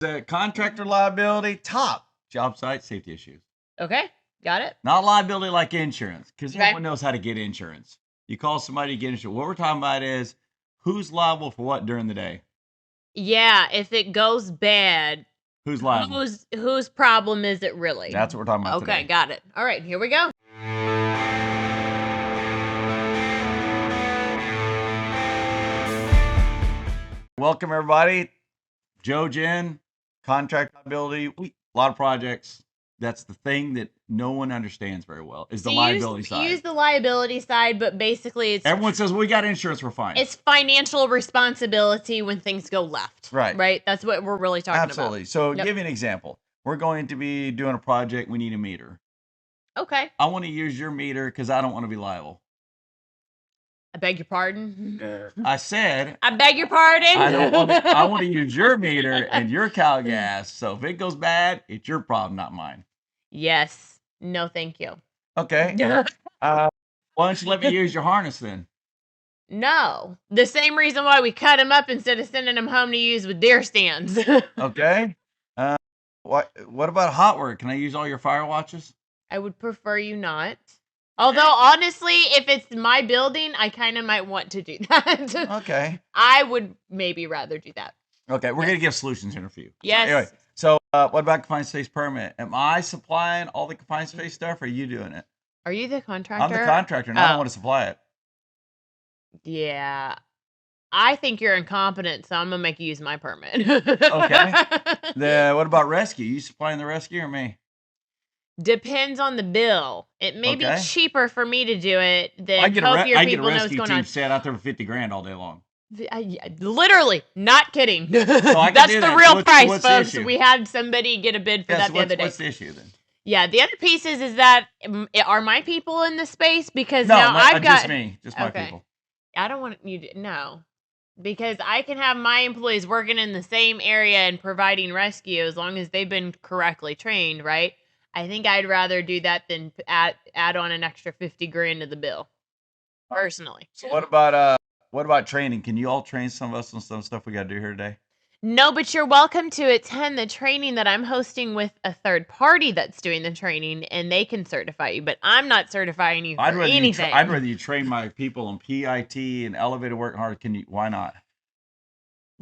The contractor liability, top job site safety issues. Okay, got it. Not liability like insurance, because Okay. everyone knows how to get insurance. You call somebody to get insurance. What we're talking about is who's liable for what during the day. Yeah, if it goes bad, Who's liable? Whose problem is it really? That's what we're talking about today. Okay, got it. All right, here we go. Welcome, everybody. Joe, Jen, contract liability. A lot of projects. That's the thing that no one understands very well is the liability side. Use the liability side, but basically it's... Everyone says, well, we got insurance, we're fine. It's financial responsibility when things go left. Right. Right? That's what we're really talking about. Absolutely. So give you an example. We're going to be doing a project. We need a meter. Okay. I want to use your meter because I don't want to be liable. I beg your pardon? I said... I beg your pardon? I want to use your meter and your cow gas. So if it goes bad, it's your problem, not mine. Yes. No, thank you. Okay. Why don't you let me use your harness then? No. The same reason why we cut them up instead of sending them home to use with deer stands. Okay. What about hot work? Can I use all your fire watches? I would prefer you not. Although, honestly, if it's my building, I kind of might want to do that. Okay. I would maybe rather do that. Okay, we're going to give solutions in a few. Yes. Anyway, so what about confined space permit? Am I supplying all the confined space stuff, or are you doing it? Are you the contractor? I'm the contractor, and I don't want to supply it. Yeah. I think you're incompetent, so I'm going to make you use my permit. Okay. What about rescue? You supplying the rescue or me? Depends on the bill. It may be cheaper for me to do it than I get hope your a people know what's rescue going team on. set out there for $50,000 all day long. Literally, not kidding. So That's the real price, folks. The we had somebody get a bid for that the other day. What's the issue then? Yeah, the other piece is that are my people in the space? Because no, now I've got... just me. Just my people. I don't want you to... No. Because I can have my employees working in the same area and providing rescue as long as they've been correctly trained, right? I think I'd rather do that than add on an extra $50,000 to the bill, personally. So what about training? Can you all train some of us on some stuff we got to do here today? No, but you're welcome to attend the training that I'm hosting with a third party that's doing the training, and they can certify you. But I'm not certifying you for anything. I'd rather you train my people on PIT and elevator work hard. Why not?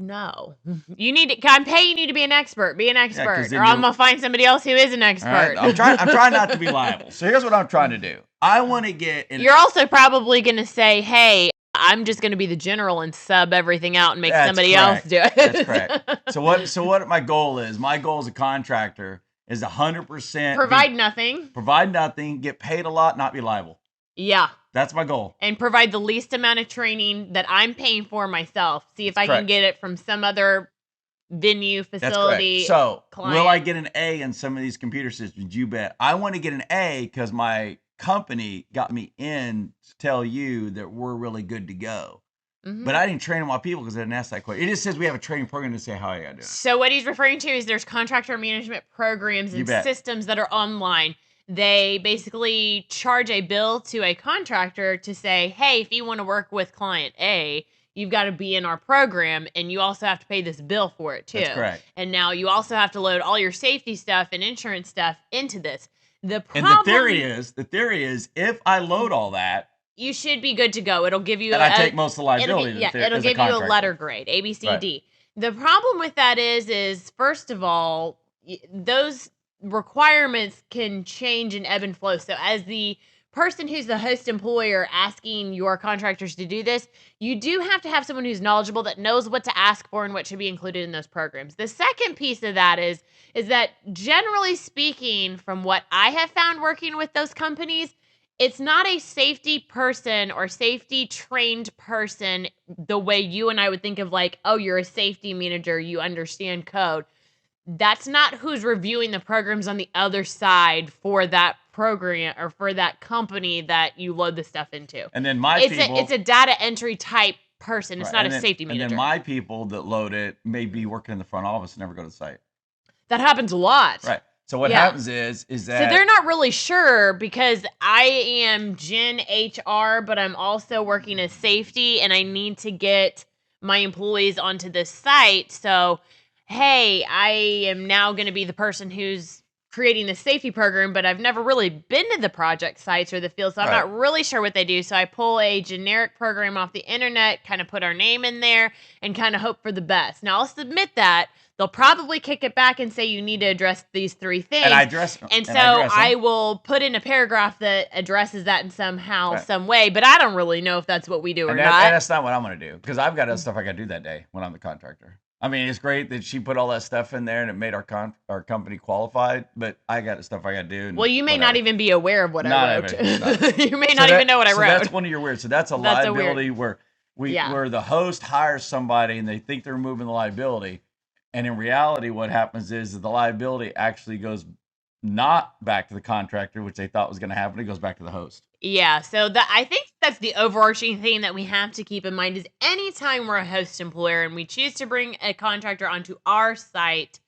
No, I'm paying you to be an expert. Be an expert, or I'm gonna find somebody else who is an expert. Right, I'm trying not to be liable. So here's what I'm trying to do. I want to get. You're also probably gonna say, "Hey, I'm just gonna be the general and sub everything out and make somebody else do it." That's correct. So what my goal is? My goal as a contractor is 100% provide nothing. Provide nothing. Get paid a lot. Not be liable. Yeah. That's my goal. And provide the least amount of training that I'm paying for myself. See if I can get it from some other venue, facility. So, client. Will I get an A in some of these computer systems? You bet. I want to get an A because my company got me in to tell you that we're really good to go. Mm-hmm. But I didn't train my people because I didn't ask that question. It just says we have a training program to say how I got to do it. So what he's referring to is there's contractor management programs and systems that are online. They basically charge a bill to a contractor to say, hey, if you want to work with client A, you've got to be in our program, and you also have to pay this bill for it, too. That's correct. And now you also have to load all your safety stuff and insurance stuff into this. The theory is, if I load all that, you should be good to go. It'll give you... And I take most of the liability. It'll give you a letter grade, A, B, C, D. The problem with that is first of all, those... requirements can change and ebb and flow. So as the person who's the host employer asking your contractors to do this, you do have to have someone who's knowledgeable that knows what to ask for and what should be included in those programs. The second piece of that is that generally speaking, from what I have found working with those companies, it's not a safety person or safety trained person the way you and I would think of like, oh, you're a safety manager, you understand code. That's not who's reviewing the programs on the other side for that program or for that company that you load the stuff into. And then it's a data entry type person. It's not a safety manager. And then my people that load it may be working in the front office and never go to the site. That happens a lot. Right. So what happens is that... So they're not really sure because I am Gen HR, but I'm also working as safety and I need to get my employees onto this site. So... hey, I am now going to be the person who's creating the safety program, but I've never really been to the project sites or the field, so I'm not really sure what they do. So I pull a generic program off the internet, kind of put our name in there, and kind of hope for the best. Now, I'll submit that. They'll probably kick it back and say you need to address these 3 things. And I address them. And so I will put in a paragraph that addresses that in somehow, some way, but I don't really know if that's what we do or not. And that's not what I'm going to do, because I've got other stuff I got to do that day when I'm the contractor. I mean, it's great that she put all that stuff in there and it made our company qualified, but I got stuff I got to do. Well, you may not even be aware of what I wrote. You may not even know what I wrote. That's one of your weird. So that's a liability where where the host hires somebody and they think they're removing the liability. And in reality, what happens is that the liability actually goes not back to the contractor, which they thought was going to happen. It goes back to the host. Yeah, so I think that's the overarching thing that we have to keep in mind is anytime we're a host employer and we choose to bring a contractor onto our site,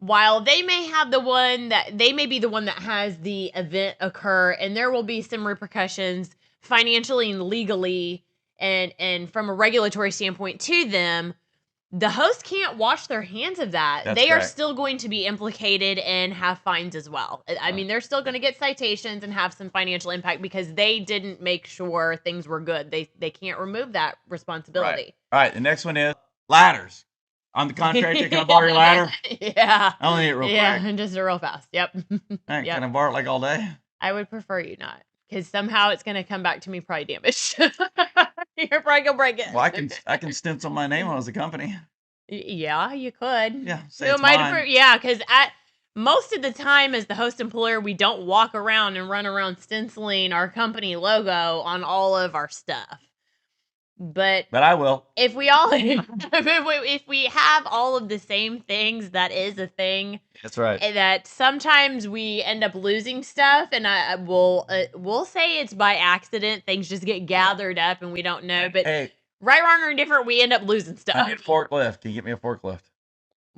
while they may be the one that has the event occur, and there will be some repercussions financially and legally and from a regulatory standpoint to them, the host can't wash their hands of that. They are still going to be implicated and have fines as well. I mean, they're still going to get citations and have some financial impact because they didn't make sure things were good. They can't remove that responsibility. All right. The next one is ladders. I'm the contractor. Can I borrow your ladder? Yeah. I only need it real quick. Yeah, just real fast. Yep. Right, can I borrow it like all day? I would prefer you not, because somehow it's going to come back to me probably damaged. You're probably gonna break it. Well, I can stencil my name on as a company. Yeah, you could. Yeah, say it's mine. Yeah, because most of the time as the host employer, we don't walk around and run around stenciling our company logo on all of our stuff. But I will. If we all if we have all of the same things, that is a thing. That's right. That sometimes we end up losing stuff, and we'll say it's by accident. Things just get gathered up, and we don't know. But hey, right, wrong, or indifferent, we end up losing stuff. I need a forklift. Can you get me a forklift?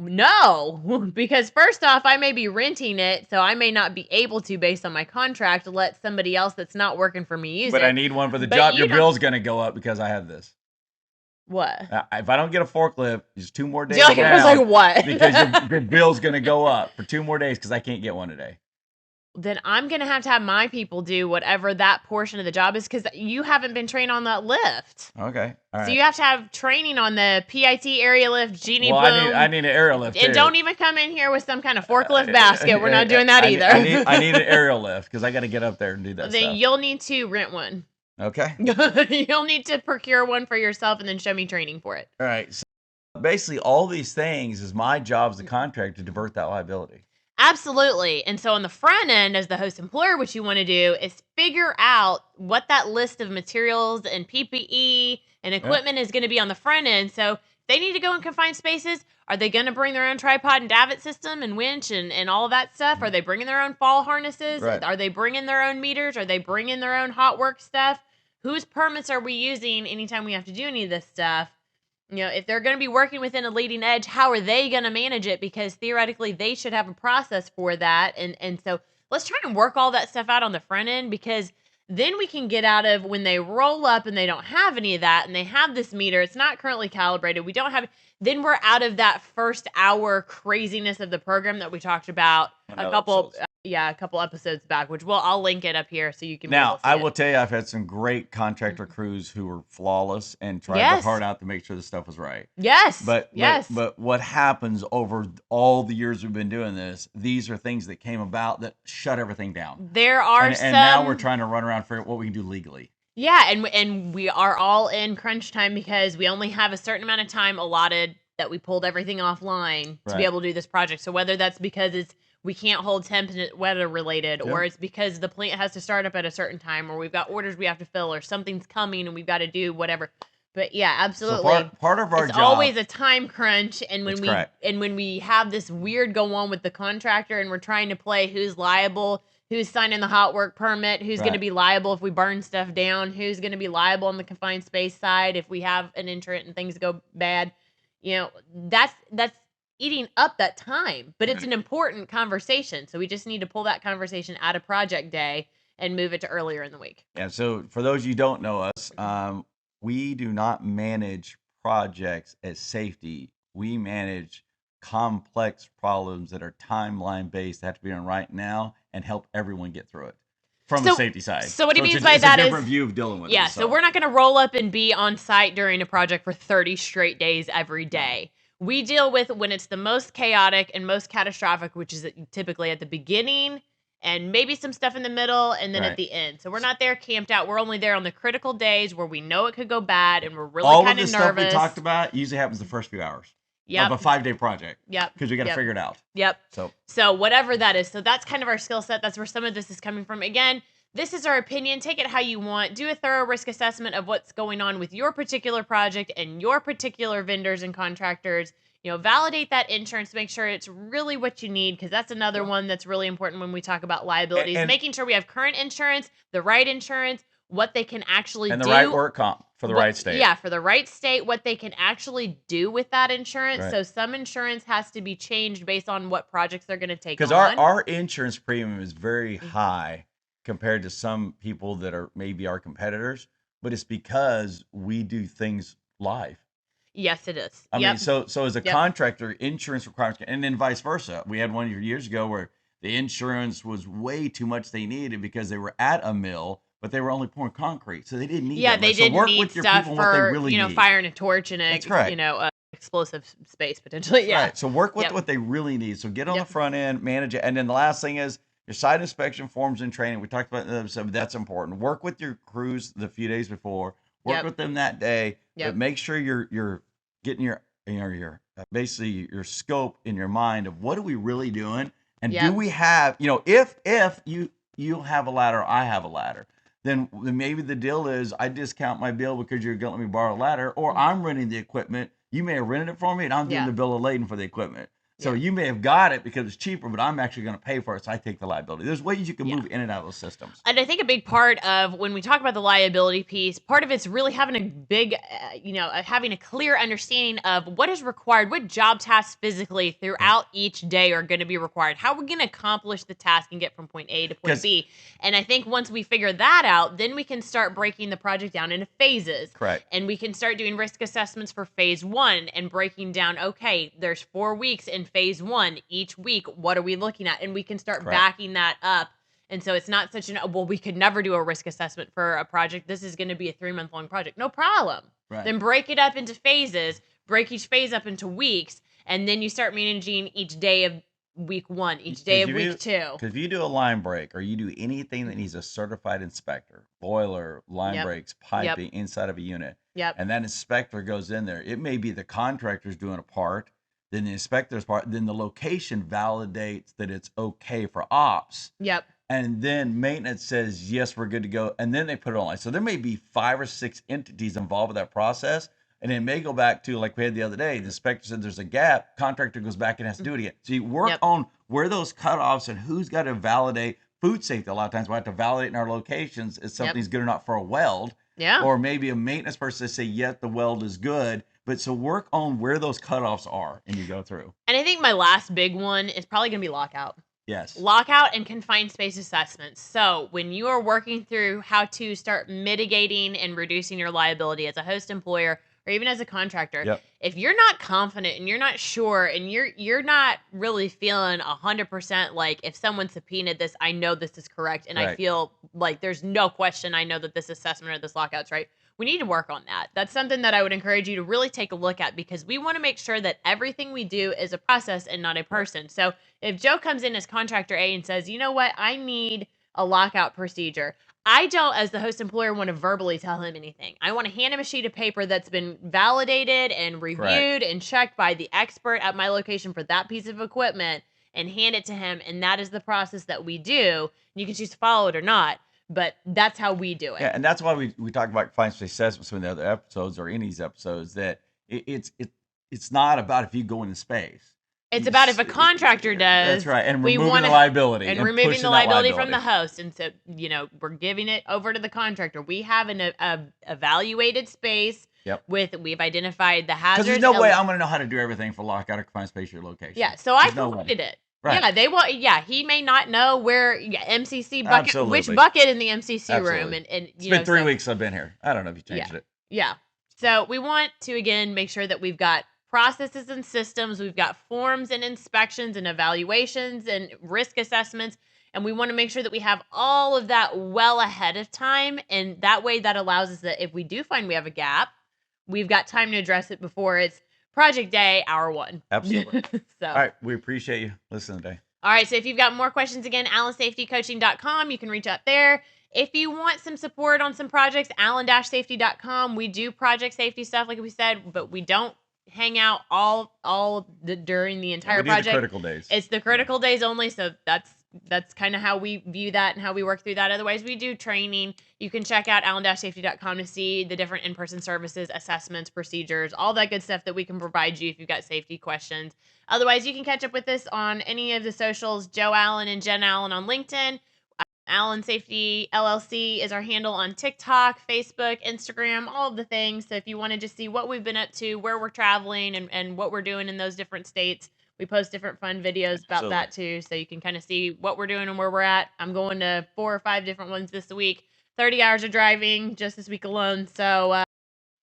No, because first off, I may be renting it, so I may not be able to, based on my contract, let somebody else that's not working for me use it. But I need one for the job. Your bill's going to go up because I have this. What? If I don't get a forklift, there's 2 more days. I was like, what? Because your bill's going to go up for 2 more days because I can't get one today. Then I'm going to have my people do whatever that portion of the job is, because you haven't been trained on that lift. Okay. All right. So you have to have training on the PIT area lift, Genie Boom. I need an aerial lift, and don't even come in here with some kind of forklift basket. We're not doing that either. I need an aerial lift because I got to get up there and do that Then stuff. you'll need to rent one. Okay. You'll need to procure one for yourself and then show me training for it. All right. So basically, all these things is my job as the contractor to divert that liability. Absolutely. And so on the front end, as the host employer, what you want to do is figure out what that list of materials and PPE and equipment is going to be on the front end. So if they need to go in confined spaces, are they going to bring their own tripod and davit system and winch and all of that stuff? Are they bringing their own fall harnesses? Right. Are they bringing their own meters? Are they bringing their own hot work stuff? Whose permits are we using anytime we have to do any of this stuff? You know, if they're going to be working within a leading edge, how are they going to manage it? Because theoretically, they should have a process for that. And so let's try and work all that stuff out on the front end, because then we can get out of when they roll up and they don't have any of that and they have this meter, it's not currently calibrated, we don't have, then we're out of that first hour craziness of the program that we talked about a couple episodes back, which I'll link it up here so you can. Now, I will tell you, I've had some great contractor crews who were flawless and tried their heart out to make sure the stuff was right. Yes. But what happens over all the years we've been doing this, these are things that came about that shut everything down. There are and now we're trying to run around for what we can do legally. Yeah, and we are all in crunch time because we only have a certain amount of time allotted that we pulled everything offline to be able to do this project. So whether that's because we can't hold temp weather related, or it's because the plant has to start up at a certain time, or we've got orders we have to fill, or something's coming and we've got to do whatever. But yeah, absolutely. So part of our it's job, always a time crunch, and when we have this weird go on with the contractor and we're trying to play who's liable, who's signing the hot work permit, who's going to be liable if we burn stuff down, who's going to be liable on the confined space side if we have an entrant and things go bad. You know, that's eating up that time, but it's an important conversation. So we just need to pull that conversation out of project day and move it to earlier in the week. Yeah. So for those of you who don't know us, we do not manage projects as safety. We manage complex problems that are timeline based that have to be done right now and help everyone get through it from the safety side. So what he means by that is, it's a different view of dealing with it. Yeah, so we're not going to roll up and be on site during a project for 30 straight days every day. No. We deal with when it's the most chaotic and most catastrophic, which is typically at the beginning and maybe some stuff in the middle and then at the end. So we're not there camped out. We're only there on the critical days where we know it could go bad and we're really kind of nervous. All of the stuff we talked about usually happens the first few hours. Of a 5-day project. Because we got to figure it out. So whatever that is. So that's kind of our skill set. That's where some of this is coming from. Again, this is our opinion. Take it how you want. Do a thorough risk assessment of what's going on with your particular project and your particular vendors and contractors. Validate that insurance. Make sure it's really what you need, because that's another one that's really important when we talk about liabilities. And making sure we have current insurance, the right insurance, what they can actually do. And the right work comp for the right state. Yeah, for the right state, what they can actually do with that insurance. Right. So some insurance has to be changed based on what projects they're going to take on. Because our insurance premium is very high compared to some people that are maybe our competitors, but it's because we do things live. Yes, it is. I mean, so as a contractor, insurance requirements, and then vice versa. We had one years ago where the insurance was way too much they needed because they were at a mill, but they were only pouring concrete, so they didn't need. Yeah, they didn't need stuff for need. Fire and a torch and explosive space potentially. Yeah. Right. So work with what they really need. So get on the front end, manage it, and then the last thing is your site inspection forms and training. We talked about in the episode. That's important. Work with your crews the few days before. Work with them that day, but make sure you're getting your basically your scope in your mind of what are we really doing, and do we have if you have a ladder, I have a ladder, then maybe the deal is I discount my bill because you're going to let me borrow a ladder, or I'm renting the equipment. You may have rented it for me, and I'm doing the bill of lading for the equipment. So you may have got it because it's cheaper, but I'm actually going to pay for it, so I take the liability. There's ways you can move in and out of those systems. And I think a big part of when we talk about the liability piece, part of it's really having a big, having a clear understanding of what is required, what job tasks physically throughout each day are going to be required. How we're going to accomplish the task and get from point A to point B. And I think once we figure that out, then we can start breaking the project down into phases. Correct. And we can start doing risk assessments for phase 1 and breaking down, okay, there's 4 weeks in phase 1 each week. What are we looking at? And we can start backing that up. And so it's not such we could never do a risk assessment for a project. This is going to be a 3-month-long project. No problem. Right. Then break it up into phases, break each phase up into weeks, and then you start managing each day of week 1, each day of week 2. Because if you do a line break or you do anything that needs a certified inspector, boiler, line breaks, piping inside of a unit, and that inspector goes in there, it may be the contractor's doing a part, then the inspector's part, then the location validates that it's okay for ops. And then maintenance says, yes, we're good to go. And then they put it online. So there may be 5 or 6 entities involved with that process. And it may go back to, like we had the other day, the inspector said there's a gap, contractor goes back and has to do it again. So you work on where those cutoffs and who's got to validate food safety. A lot of times we have to validate in our locations if something's good or not for a weld. Or maybe a maintenance person say, yes, the weld is good. But so work on where those cutoffs are and you go through. And I think my last big one is probably going to be lockout. Yes. Lockout and confined space assessments. So when you are working through how to start mitigating and reducing your liability as a host employer or even as a contractor, if you're not confident and you're not sure and you're not really feeling 100% like if someone subpoenaed this, I know this is correct and I feel like there's no question I know that this assessment or this lockout's right. We need to work on that. That's something that I would encourage you to really take a look at because we want to make sure that everything we do is a process and not a person. So if Joe comes in as contractor A and says, you know what, I need a lockout procedure. I don't, as the host employer, want to verbally tell him anything. I want to hand him a sheet of paper that's been validated and reviewed and checked by the expert at my location for that piece of equipment and hand it to him. And that is the process that we do. You can choose to follow it or not. But that's how we do it. Yeah, and that's why we talk about confined space assessments in the other episodes or in these episodes that it's not about if you go into space. It's about if a contractor does. That's right, and removing the liability. And removing the liability from the host. And so, we're giving it over to the contractor. We have an evaluated space. We've identified the hazards. Because there's no way I'm going to know how to do everything for lockout or confined space your location. Yeah, so I provided it. Right. Yeah, they will. Yeah, he may not know where MCC bucket, which bucket in the MCC room, and it's been 3 weeks I've been here. I don't know if you changed it. Yeah. So we want to again make sure that we've got processes and systems. We've got forms and inspections and evaluations and risk assessments. And we want to make sure that we have all of that well ahead of time. And that way that allows us that if we do find we have a gap, we've got time to address it before it's project day, hour one. Absolutely. So. All right. We appreciate you listening today. All right. So if you've got more questions, again, allensafetycoaching.com. You can reach out there. If you want some support on some projects, allen-safety.com. We do project safety stuff, like we said, but we don't hang out during the entire project. The critical days. It's the critical days only. So that's kind of how we view that and how we work through that. Otherwise, we do training. You can check out allen-safety.com to see the different in-person services, assessments, procedures, all that good stuff that we can provide you if you've got safety questions. Otherwise, you can catch up with us on any of the socials. Joe Allen and Jen Allen on LinkedIn. Allen Safety LLC is our handle on TikTok, Facebook, Instagram, all of the things. So if you want to just see what we've been up to, where we're traveling, and what we're doing in those different states, we post different fun videos about that too. So you can kind of see what we're doing and where we're at. I'm going to 4 or 5 different ones this week, 30 hours of driving just this week alone. So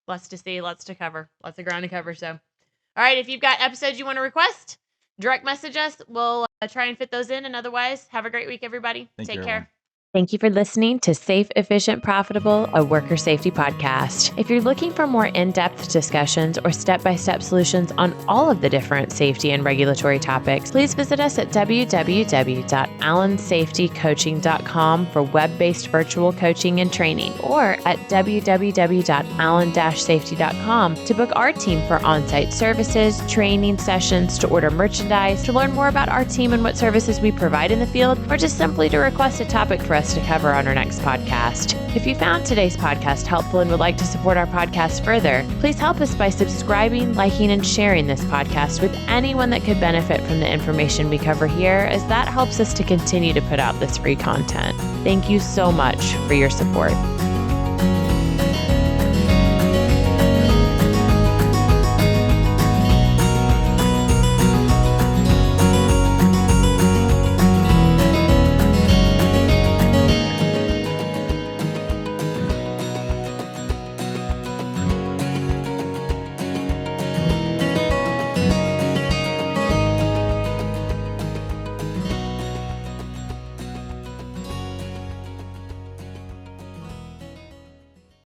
lots to see, lots to cover, lots of ground to cover. So, all right, if you've got episodes you want to request, direct message us. We'll try and fit those in. And otherwise, have a great week, everybody. Take care. Thank you for listening to Safe, Efficient, Profitable, a worker safety podcast. If you're looking for more in-depth discussions or step-by-step solutions on all of the different safety and regulatory topics, please visit us at www.allensafetycoaching.com for web-based virtual coaching and training, or at www.allen-safety.com to book our team for on-site services, training sessions, to order merchandise, to learn more about our team and what services we provide in the field, or just simply to request a topic for us to cover on our next podcast. If you found today's podcast helpful and would like to support our podcast further, please help us by subscribing, liking, and sharing this podcast with anyone that could benefit from the information we cover here, as that helps us to continue to put out this free content. Thank you so much for your support.